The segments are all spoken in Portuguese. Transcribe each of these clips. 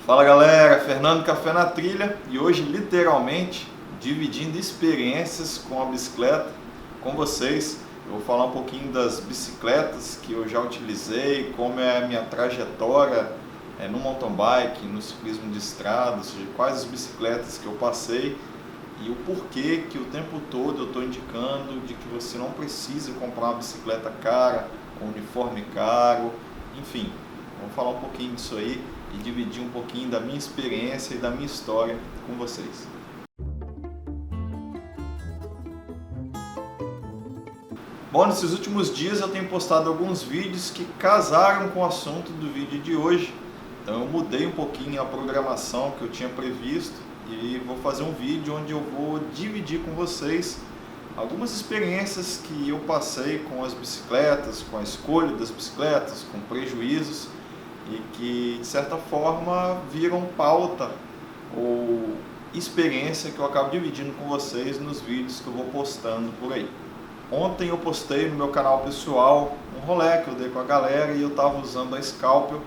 Fala galera, Fernando Café na Trilha e hoje literalmente dividindo experiências com a bicicleta com vocês. Eu vou falar um pouquinho das bicicletas que eu já utilizei, como é a minha trajetória no mountain bike, no ciclismo de estrada, ou seja, quais as bicicletas que eu passei e o porquê que o tempo todo eu estou indicando de que você não precisa comprar uma bicicleta cara, com uniforme caro, enfim, vamos falar um pouquinho disso aí e dividir um pouquinho da minha experiência e da minha história com vocês. Bom, nesses últimos dias eu tenho postado alguns vídeos que casaram com o assunto do vídeo de hoje. Então eu mudei um pouquinho a programação que eu tinha previsto e vou fazer um vídeo onde eu vou dividir com vocês algumas experiências que eu passei com as bicicletas, com a escolha das bicicletas, com prejuízos e que de certa forma viram pauta ou experiência que eu acabo dividindo com vocês nos vídeos que eu vou postando por aí. Ontem eu postei no meu canal pessoal um rolê que eu dei com a galera e eu estava usando a Scalpel,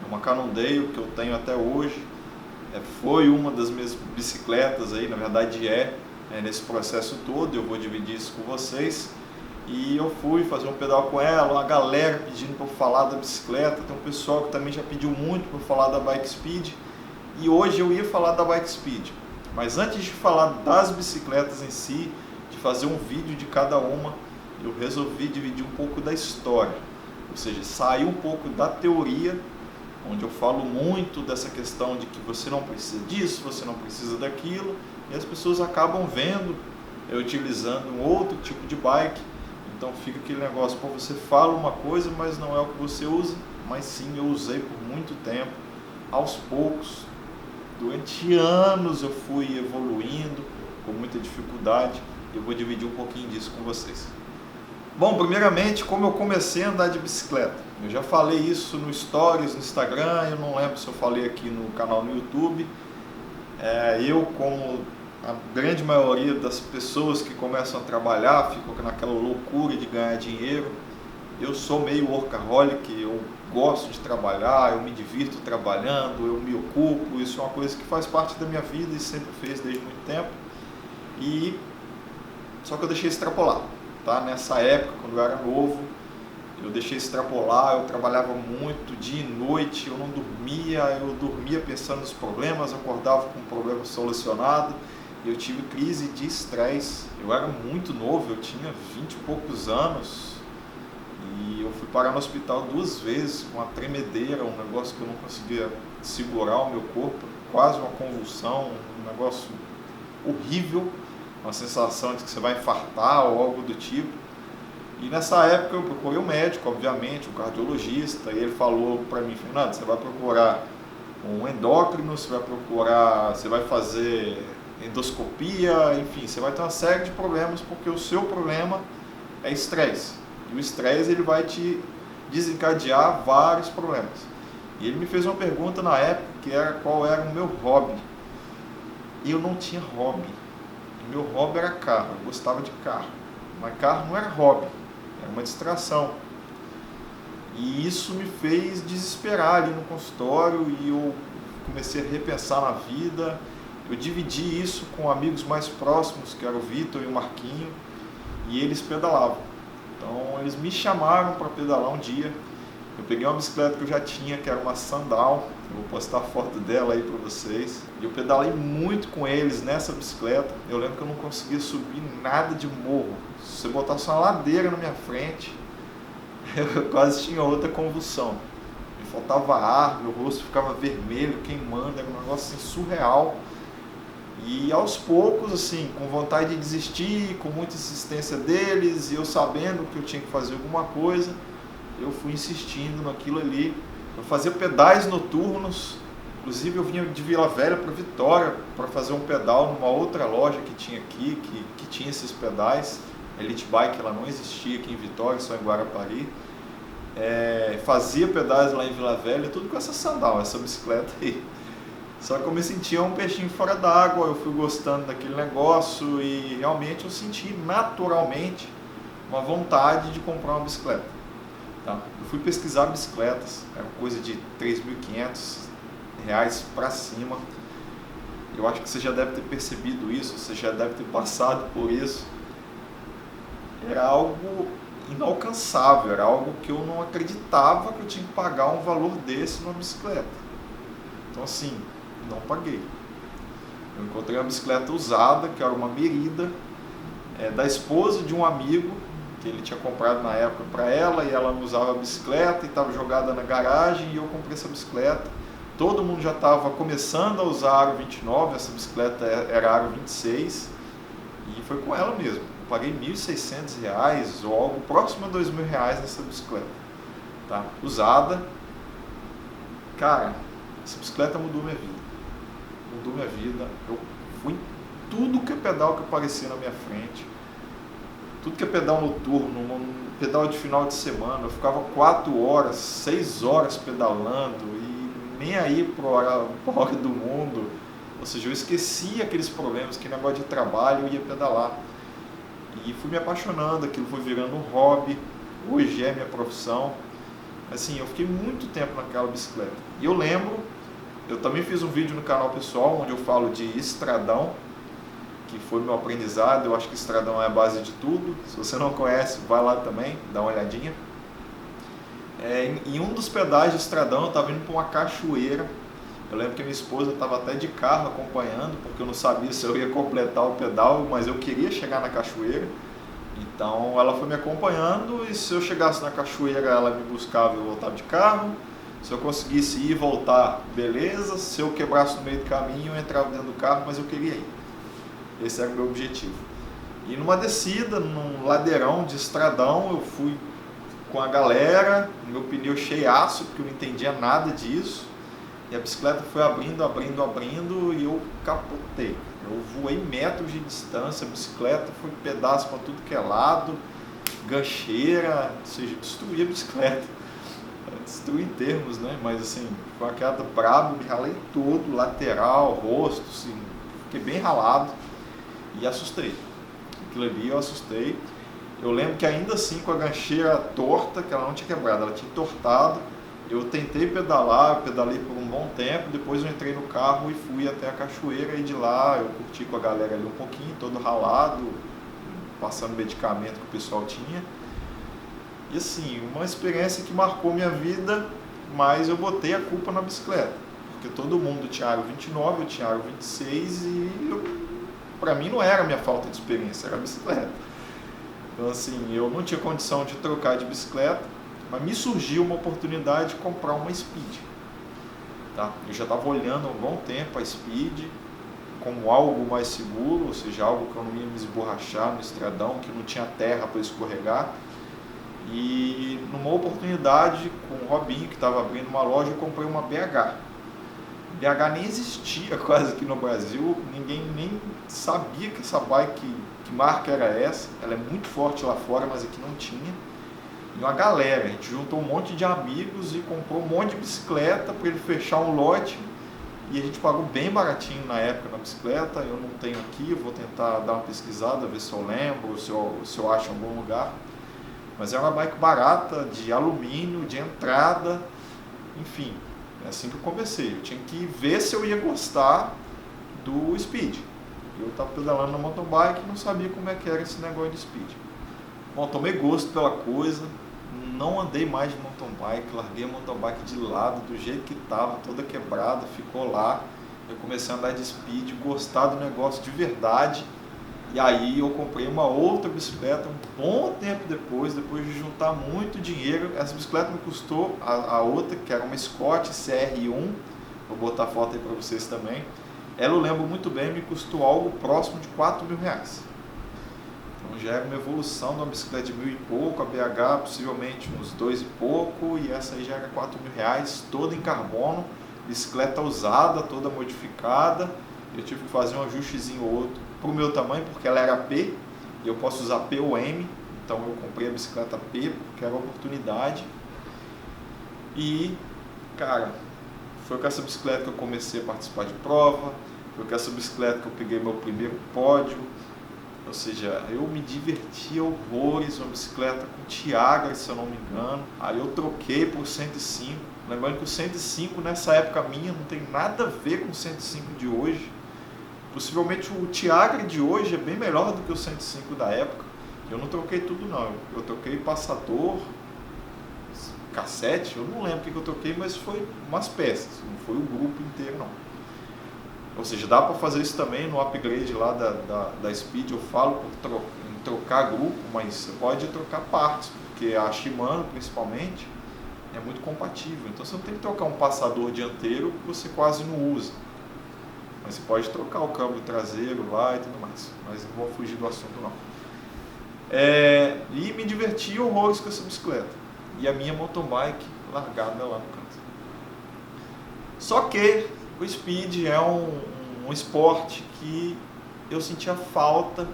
uma Cannondale que eu tenho até hoje. Foi uma das minhas bicicletas aí, na verdade nesse processo todo, eu vou dividir isso com vocês. E eu fui fazer um pedal com ela, uma galera pedindo para eu falar da bicicleta, tem um pessoal que também já pediu muito para eu falar da Bike Speed. E hoje eu ia falar da Bike Speed, mas antes de falar das bicicletas em si, de fazer um vídeo de cada uma, eu resolvi dividir um pouco da história, ou seja, sair um pouco da teoria, onde eu falo muito dessa questão de que você não precisa disso, você não precisa daquilo, e as pessoas acabam vendo eu utilizando um outro tipo de bike. Então fica aquele negócio, pô, você fala uma coisa, mas não é o que você usa. Mas sim, eu usei por muito tempo, aos poucos, durante anos eu fui evoluindo, com muita dificuldade, e eu vou dividir um pouquinho disso com vocês. Bom, primeiramente, como eu comecei a andar de bicicleta. Eu já falei isso no Stories, no Instagram, eu não lembro se eu falei aqui no canal no YouTube. Eu, como a grande maioria das pessoas que começam a trabalhar, ficam naquela loucura de ganhar dinheiro. Eu sou meio workaholic, eu gosto de trabalhar, eu me divirto trabalhando, eu me ocupo, isso é uma coisa que faz parte da minha vida e sempre fez desde muito tempo. Só que eu deixei extrapolar, tá? Nessa época, quando eu era novo, eu deixei extrapolar, eu trabalhava muito, dia e noite, eu não dormia, eu dormia pensando nos problemas, acordava com um problema solucionado. Eu tive crise de estresse. Eu era muito novo, eu tinha 20 e poucos anos e eu fui parar no hospital 2 vezes com uma tremedeira, um negócio que eu não conseguia segurar o meu corpo, quase uma convulsão, um negócio horrível, uma sensação de que você vai infartar ou algo do tipo. E nessa época eu procurei um médico, obviamente, um cardiologista, e ele falou para mim: Fernando, você vai procurar um endócrino, você vai fazer endoscopia, enfim, você vai ter uma série de problemas porque o seu problema é estresse. E o estresse ele vai te desencadear vários problemas. E ele me fez uma pergunta na época que era qual era o meu hobby. E eu não tinha hobby. O meu hobby era carro, eu gostava de carro. Mas carro não era hobby, era uma distração. E isso me fez desesperar ali no consultório e eu comecei a repensar na vida. Eu dividi isso com amigos mais próximos, que eram o Vitor e o Marquinho, e eles pedalavam. Então eles me chamaram para pedalar um dia. Eu peguei uma bicicleta que eu já tinha, que era uma Sandal, eu vou postar a foto dela aí para vocês. E eu pedalei muito com eles nessa bicicleta. Eu lembro que eu não conseguia subir nada de morro. Se você botasse uma ladeira na minha frente, eu quase tinha outra convulsão. Me faltava ar, meu rosto ficava vermelho, queimando, era um negócio assim, surreal. E aos poucos, assim, com vontade de desistir, com muita insistência deles, e eu sabendo que eu tinha que fazer alguma coisa, eu fui insistindo naquilo ali. Eu fazia pedais noturnos, inclusive eu vinha de Vila Velha para Vitória para fazer um pedal numa outra loja que tinha aqui, que tinha esses pedais. A Elite Bike ela não existia aqui em Vitória, só em Guarapari. Fazia pedais lá em Vila Velha, tudo com essa Sandal, essa bicicleta aí. Só que eu me sentia um peixinho fora d'água, eu fui gostando daquele negócio e realmente eu senti naturalmente uma vontade de comprar uma bicicleta. Tá? Eu fui pesquisar bicicletas, era coisa de R$ 3.500, reais para cima. Eu acho que você já deve ter percebido isso, você já deve ter passado por isso. Era algo inalcançável, era algo que eu não acreditava que eu tinha que pagar um valor desse numa bicicleta. Então assim, não paguei. Eu encontrei uma bicicleta usada, que era uma Merida, da esposa de um amigo, que ele tinha comprado na época para ela, e ela não usava a bicicleta e estava jogada na garagem, e eu comprei essa bicicleta. Todo mundo já estava começando a usar a Aro 29, essa bicicleta era a Aro 26, e foi com ela mesmo. Eu paguei R$ 1.600 ou algo próximo a R$ 2.000 nessa bicicleta, tá? Usada. Cara, essa bicicleta mudou minha vida. Mudou minha vida. Eu fui em tudo que é pedal que aparecia na minha frente. Tudo que é pedal noturno, pedal de final de semana. Eu ficava 4 horas, 6 horas pedalando e nem aí para a hora do mundo. Ou seja, eu esquecia aqueles problemas, que negócio de trabalho, eu ia pedalar. E fui me apaixonando, aquilo foi virando um hobby. Hoje é minha profissão. Assim, eu fiquei muito tempo naquela bicicleta. E eu lembro, eu também fiz um vídeo no canal pessoal, onde eu falo de estradão, que foi meu aprendizado. Eu acho que estradão é a base de tudo. Se você não conhece, vai lá também, dá uma olhadinha. Em um dos pedais de estradão, eu estava indo para uma cachoeira. Eu lembro que minha esposa estava até de carro acompanhando, porque eu não sabia se eu ia completar o pedal, mas eu queria chegar na cachoeira. Então ela foi me acompanhando, e se eu chegasse na cachoeira, ela me buscava e eu voltava de carro. Se eu conseguisse ir e voltar, beleza. Se eu quebrasse no meio do caminho, eu entrava dentro do carro, mas eu queria ir. Esse era o meu objetivo. E numa descida, num ladeirão de estradão, eu fui com a galera, meu pneu cheiaço, porque eu não entendia nada disso, e a bicicleta foi abrindo, e eu capotei. Eu voei metros de distância, a bicicleta foi pedaço para tudo que é lado, gancheira, ou seja, destruí a bicicleta. Destruí em termos, né? Mas assim, foi uma queda braba, me ralei todo, lateral, rosto, assim, fiquei bem ralado e assustei. Aquilo ali eu assustei. Eu lembro que ainda assim, com a gancheira torta, que ela não tinha quebrado, ela tinha entortado, eu tentei pedalar, eu pedalei por um bom tempo, depois eu entrei no carro e fui até a cachoeira, e de lá eu curti com a galera ali um pouquinho, todo ralado, passando medicamento que o pessoal tinha. E assim, uma experiência que marcou minha vida, mas eu botei a culpa na bicicleta, porque todo mundo tinha Aro 29, eu tinha Aro 26, e para mim não era a minha falta de experiência, era a bicicleta. Então assim, eu não tinha condição de trocar de bicicleta, mas me surgiu uma oportunidade de comprar uma Speed. Tá? Eu já estava olhando há um bom tempo a Speed como algo mais seguro, ou seja, algo que eu não ia me esborrachar no estradão, que não tinha terra para escorregar. E numa oportunidade com o Robinho, que estava abrindo uma loja, eu comprei uma BH. BH nem existia quase aqui no Brasil, ninguém nem sabia que essa bike, que marca era essa. Ela é muito forte lá fora, mas aqui não tinha. E uma galera, a gente juntou um monte de amigos e comprou um monte de bicicleta para ele fechar um lote. E a gente pagou bem baratinho na época na bicicleta. Eu não tenho aqui, eu vou tentar dar uma pesquisada, ver se eu lembro, se eu acho em algum lugar. Mas é uma bike barata, de alumínio, de entrada, enfim, é assim que eu comecei. Eu tinha que ver se eu ia gostar do Speed. Eu estava pedalando na mountain bike e não sabia como é que era esse negócio de Speed. Bom, tomei gosto pela coisa, não andei mais de mountain bike, larguei a mountain bike de lado, do jeito que estava, toda quebrada, ficou lá. Eu comecei a andar de Speed, gostar do negócio de verdade. E aí eu comprei uma outra bicicleta um bom tempo depois de juntar muito dinheiro. Essa bicicleta me custou, a outra, que era uma Scott CR1, vou botar a foto aí para vocês também. Ela, eu lembro muito bem, me custou algo próximo de R$ 4.000. Então já era uma evolução de uma bicicleta de 1.000 e pouco, a BH possivelmente uns 2 e pouco, e essa aí já era R$ 4.000, toda em carbono, bicicleta usada, toda modificada. Eu tive que fazer um ajustezinho ou outro para o meu tamanho, porque ela era P, e eu posso usar P ou M, então eu comprei a bicicleta P, porque era uma oportunidade. E, cara, foi com essa bicicleta que eu comecei a participar de prova, foi com essa bicicleta que eu peguei meu primeiro pódio, ou Ou seja, eu me divertia horrores, uma bicicleta com Tiagra, se eu não me engano. Aí eu troquei por 105. Lembrando que o 105 nessa época minha não tem nada a ver com o 105 de hoje. Possivelmente o Tiagra de hoje é bem melhor do que o 105 da época. Eu não troquei tudo não. Eu troquei passador, cassete, eu não lembro o que eu troquei, mas foi umas peças, não foi o grupo inteiro não. Ou seja, dá para fazer isso também no upgrade lá da Speed, eu falo em trocar grupo, mas você pode trocar partes, porque a Shimano principalmente é muito compatível, então você não tem que trocar um passador dianteiro que você quase não usa, mas você pode trocar o câmbio traseiro lá e tudo mais, mas não vou fugir do assunto não. E me diverti horrores com essa bicicleta, e a minha mountain bike largada lá no canto. Só que o Speed é um esporte que eu sentia falta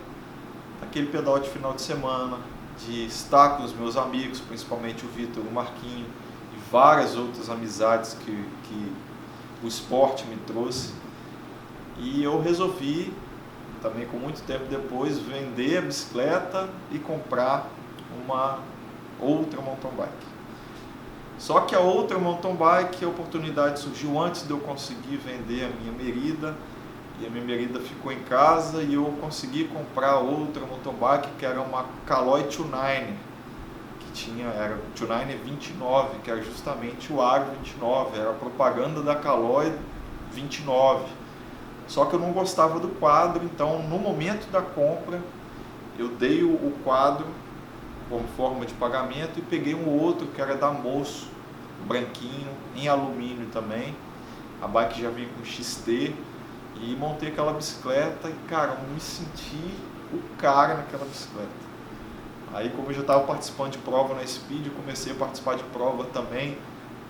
daquele pedal de final de semana, de estar com os meus amigos, principalmente o Vitor, o Marquinho e várias outras amizades que o esporte me trouxe. E eu resolvi, também com muito tempo depois, vender a bicicleta e comprar uma outra mountain bike. Só que a outra mountain bike, a oportunidade surgiu antes de eu conseguir vender a minha Merida, e a minha Merida ficou em casa e eu consegui comprar outra mountain bike que era uma Caloi 29, era o 29 29, que era justamente o Aro 29, era a propaganda da Caloi 29. Só que eu não gostava do quadro, então no momento da compra eu dei o quadro como forma de pagamento e peguei um outro que era da Moço, branquinho, em alumínio também. A bike já vinha com XT e montei aquela bicicleta e, cara, eu me senti o cara naquela bicicleta. Aí, como eu já estava participando de prova na Speed, eu comecei a participar de prova também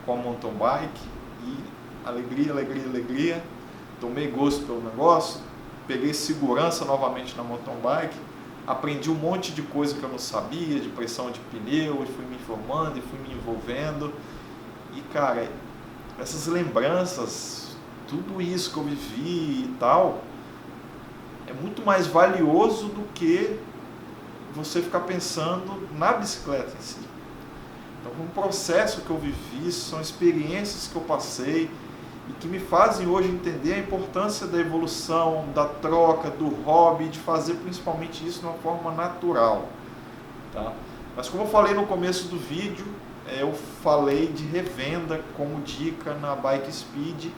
com a mountain bike e alegria, alegria, alegria. Tomei gosto pelo negócio, peguei segurança novamente na mountain bike, aprendi um monte de coisa que eu não sabia, de pressão de pneu, e fui me informando e fui me envolvendo. E, cara, essas lembranças, tudo isso que eu vivi e tal, é muito mais valioso do que você ficar pensando na bicicleta em si. Então, foi um processo que eu vivi, são experiências que eu passei e que me fazem hoje entender a importância da evolução, da troca, do hobby, de fazer principalmente isso de uma forma natural. Tá? Mas como eu falei no começo do vídeo, eu falei de revenda como dica na Bike Speed,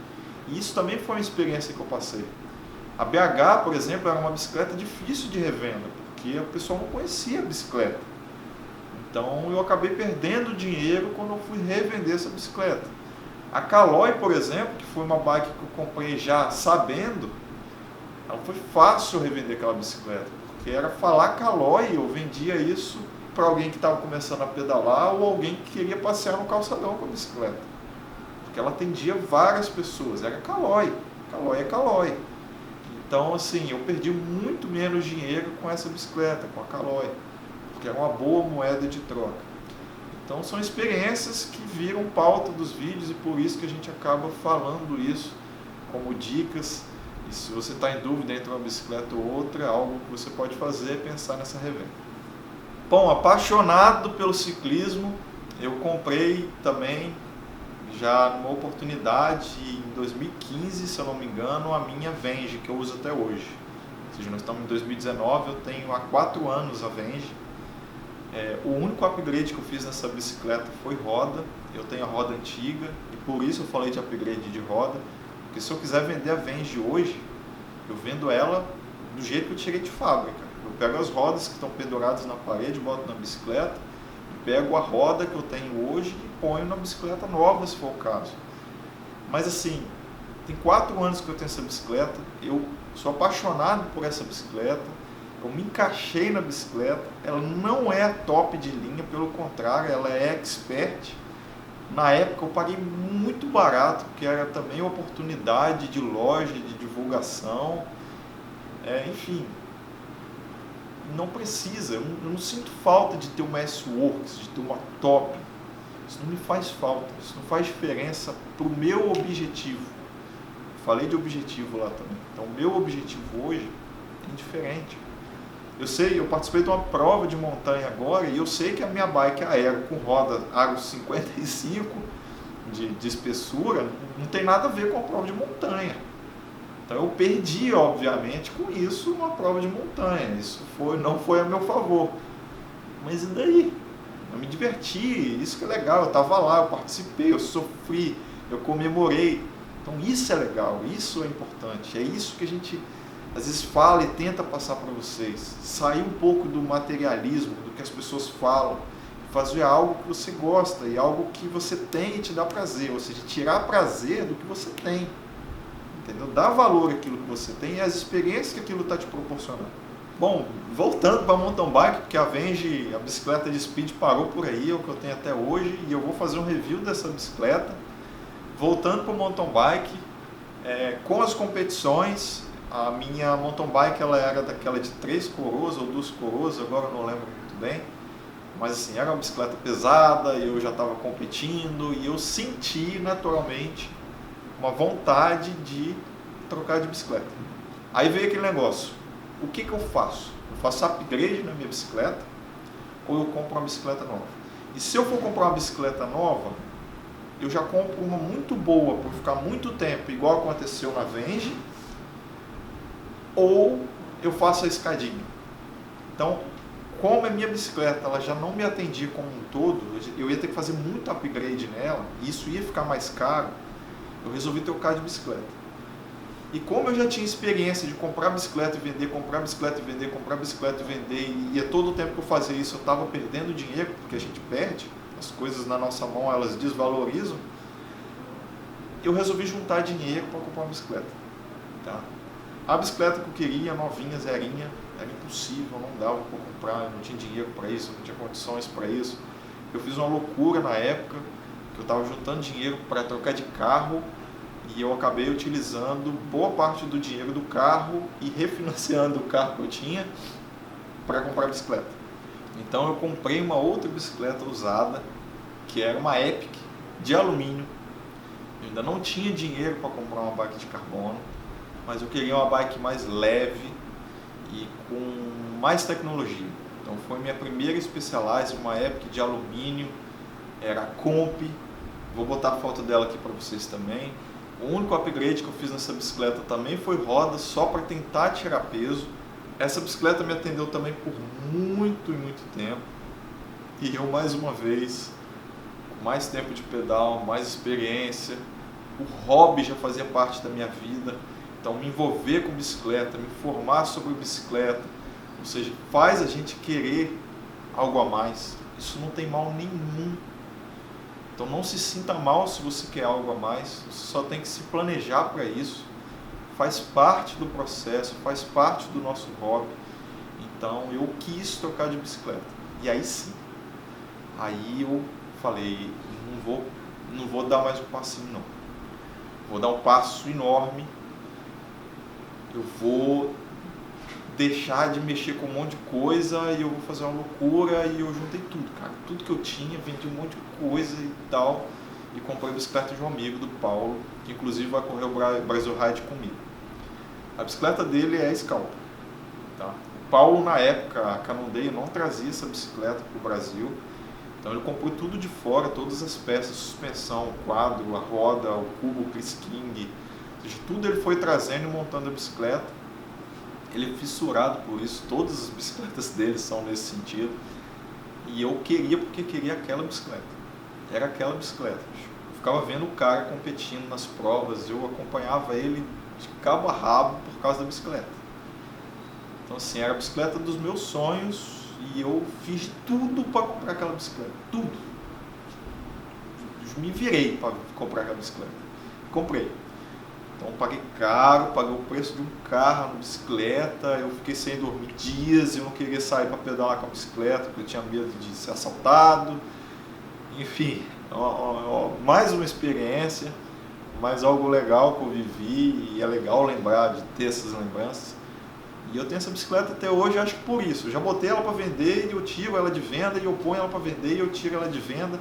e isso também foi uma experiência que eu passei. A BH, por exemplo, era uma bicicleta difícil de revenda, porque o pessoal não conhecia a bicicleta. Então eu acabei perdendo dinheiro quando eu fui revender essa bicicleta. A Caloi, por exemplo, que foi uma bike que eu comprei já sabendo, ela foi fácil revender aquela bicicleta, porque era falar Caloi, eu vendia isso para alguém que estava começando a pedalar ou alguém que queria passear no calçadão com a bicicleta, porque ela atendia várias pessoas, era Caloi, Caloi é Caloi. Então, assim, eu perdi muito menos dinheiro com essa bicicleta, com a Caloi, porque era uma boa moeda de troca. Então, são experiências que viram pauta dos vídeos e por isso que a gente acaba falando isso como dicas. E se você está em dúvida entre uma bicicleta ou outra, algo que você pode fazer é pensar nessa revenda. Bom, apaixonado pelo ciclismo, eu comprei também, já numa oportunidade, em 2015, se eu não me engano, a minha Venge, que eu uso até hoje. Ou seja, nós estamos em 2019, eu tenho há 4 anos a Venge. O único upgrade que eu fiz nessa bicicleta foi roda. Eu tenho a roda antiga e por isso eu falei de upgrade de roda, porque se eu quiser vender a Venge hoje, eu vendo ela do jeito que eu tirei de fábrica. Eu pego as rodas que estão penduradas na parede, boto na bicicleta, pego a roda que eu tenho hoje e ponho na bicicleta nova, se for o caso. Mas assim, tem 4 anos que eu tenho essa bicicleta, eu sou apaixonado por essa bicicleta. Eu me encaixei na bicicleta, ela não é top de linha, pelo contrário, ela é expert. Na época eu paguei muito barato, porque era também oportunidade de loja, de divulgação, enfim. Não precisa, eu não sinto falta de ter uma S-Works, de ter uma top. Isso não me faz falta, isso não faz diferença para o meu objetivo. Falei de objetivo lá também. Então o meu objetivo hoje é diferente. Eu sei, eu participei de uma prova de montanha agora e eu sei que a minha bike aero com roda aro 55 de espessura não tem nada a ver com a prova de montanha. Então eu perdi, obviamente, com isso uma prova de montanha. Isso não foi a meu favor. Mas e daí? Eu me diverti, isso que é legal. Eu estava lá, eu participei, eu sofri, eu comemorei. Então isso é legal, isso é importante. É isso que a gente às vezes fala e tenta passar para vocês. Sair um pouco do materialismo, do que as pessoas falam. Fazer algo que você gosta e algo que você tem e te dá prazer. Ou seja, tirar prazer do que você tem. Entendeu? Dá valor àquilo que você tem e às experiências que aquilo está te proporcionando. Bom, voltando para a mountain bike, porque a Venge, a bicicleta de speed parou por aí, é o que eu tenho até hoje, e eu vou fazer um review dessa bicicleta. Voltando para o mountain bike, com as competições, a minha mountain bike ela era daquela de 3 coroas ou 2 coroas, agora eu não lembro muito bem, mas assim, era uma bicicleta pesada, eu já estava competindo e eu senti naturalmente uma vontade de trocar de bicicleta. Aí veio aquele negócio, o que eu faço? Eu faço upgrade na minha bicicleta ou eu compro uma bicicleta nova? E se eu for comprar uma bicicleta nova, eu já compro uma muito boa para ficar muito tempo, igual aconteceu na Venge, ou eu faço a escadinha. Então, como a minha bicicleta ela já não me atendia como um todo, eu ia ter que fazer muito upgrade nela, e isso ia ficar mais caro, eu resolvi trocar de bicicleta. E como eu já tinha experiência de comprar bicicleta e vender, comprar bicicleta e vender, comprar bicicleta e vender, e a todo tempo que eu fazia isso eu estava perdendo dinheiro, porque a gente perde, as coisas na nossa mão elas desvalorizam, eu resolvi juntar dinheiro para comprar uma bicicleta. Tá? A bicicleta que eu queria, novinha, zerinha, era impossível, não dava para comprar, eu não tinha dinheiro para isso, não tinha condições para isso. Eu fiz uma loucura na época, que eu estava juntando dinheiro para trocar de carro, e eu acabei utilizando boa parte do dinheiro do carro e refinanciando o carro que eu tinha para comprar a bicicleta. Então eu comprei uma outra bicicleta usada, que era uma Epic de alumínio. Eu ainda não tinha dinheiro para comprar uma bike de carbono, mas eu queria uma bike mais leve e com mais tecnologia. Então foi minha primeira Specialized, uma Epic de alumínio, era a Comp. Vou botar a foto dela aqui para vocês também. O único upgrade que eu fiz nessa bicicleta também foi roda, só para tentar tirar peso. Essa bicicleta me atendeu também por muito e muito tempo. E eu, mais uma vez, com mais tempo de pedal, mais experiência, o hobby já fazia parte da minha vida. Então, me envolver com bicicleta, me informar sobre bicicleta, ou seja, faz a gente querer algo a mais. Isso não tem mal nenhum. Então não se sinta mal se você quer algo a mais, você só tem que se planejar para isso. Faz parte do processo, faz parte do nosso hobby. Então eu quis trocar de bicicleta. E aí sim, aí eu falei, não vou dar mais um passinho não. Vou dar um passo enorme, eu vou deixar de mexer com um monte de coisa e eu vou fazer uma loucura, e eu juntei tudo, cara. Tudo que eu tinha, vendi um monte de coisa e tal, e comprei a bicicleta de um amigo, do Paulo, que inclusive vai correr o Brasil Ride comigo. A bicicleta dele é a Scalper. Tá? O Paulo, na época, a Cannondale não trazia essa bicicleta para o Brasil, então ele comprou tudo de fora, todas as peças, suspensão, o quadro, a roda, o cubo, o Chris King, ou seja, tudo ele foi trazendo e montando a bicicleta. Ele é fissurado por isso, todas as bicicletas dele são nesse sentido. E eu queria, porque queria aquela bicicleta. Era aquela bicicleta. Eu ficava vendo o cara competindo nas provas, eu acompanhava ele de cabo a rabo por causa da bicicleta. Então assim, era a bicicleta dos meus sonhos e eu fiz tudo para comprar aquela bicicleta. Tudo. Me virei para comprar aquela bicicleta. Comprei. Então paguei caro, paguei o preço de um carro na bicicleta, eu fiquei sem dormir dias, eu não queria sair para pedalar com a bicicleta, porque eu tinha medo de ser assaltado. Enfim, mais uma experiência, mais algo legal que eu vivi, e é legal lembrar de ter essas lembranças. E eu tenho essa bicicleta até hoje, acho que por isso. Eu já botei ela para vender e eu tiro ela de venda, e eu ponho ela para vender e eu tiro ela de venda.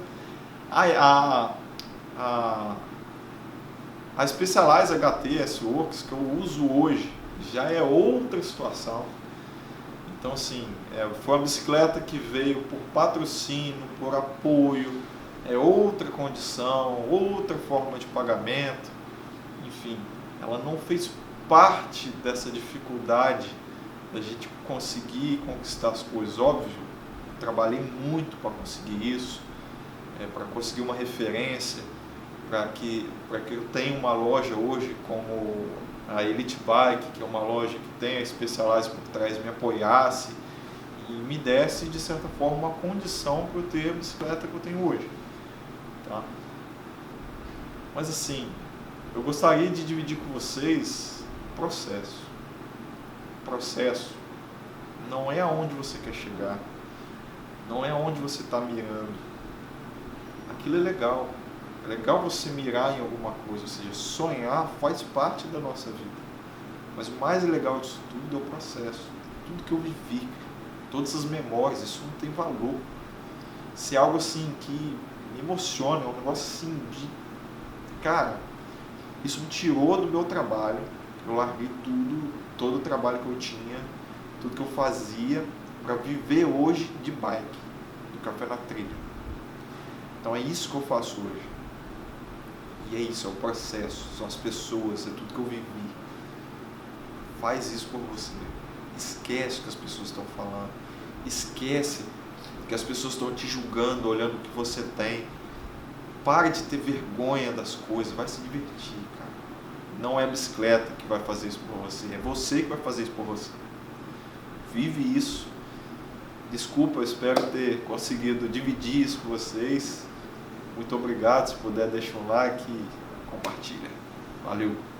A Specialized HT S-Works que eu uso hoje já é outra situação. Então, assim, foi uma bicicleta que veio por patrocínio, por apoio, outra condição, outra forma de pagamento, enfim, ela não fez parte dessa dificuldade da gente conseguir conquistar as coisas. Óbvio, eu trabalhei muito para conseguir isso, para conseguir uma referência, para que eu tenha uma loja hoje como a Elite Bike, que é uma loja que tem a Specialized por trás, me apoiasse e me desse, de certa forma, uma condição para eu ter a bicicleta que eu tenho hoje. Tá? Mas assim, eu gostaria de dividir com vocês o processo. O processo não é aonde você quer chegar, não é aonde você está mirando. Aquilo é legal. É legal você mirar em alguma coisa, ou seja, sonhar faz parte da nossa vida. Mas o mais legal disso tudo é o processo. Tudo que eu vivi, todas as memórias, isso não tem valor. Se é algo assim que me emociona, é um negócio assim de... Cara, isso me tirou do meu trabalho. Eu larguei tudo, todo o trabalho que eu tinha, tudo que eu fazia para viver hoje de bike, do Café na Trilha. Então é isso que eu faço hoje. E é isso, é o processo, são as pessoas, é tudo que eu vivi. Faz isso por você. Esquece o que as pessoas estão falando. Esquece que as pessoas estão te julgando, olhando o que você tem. Pare de ter vergonha das coisas, vai se divertir, cara. Não é a bicicleta que vai fazer isso por você, é você que vai fazer isso por você. Vive isso. Desculpa, eu espero ter conseguido dividir isso com vocês. Muito obrigado, se puder deixa um like e compartilha. Valeu!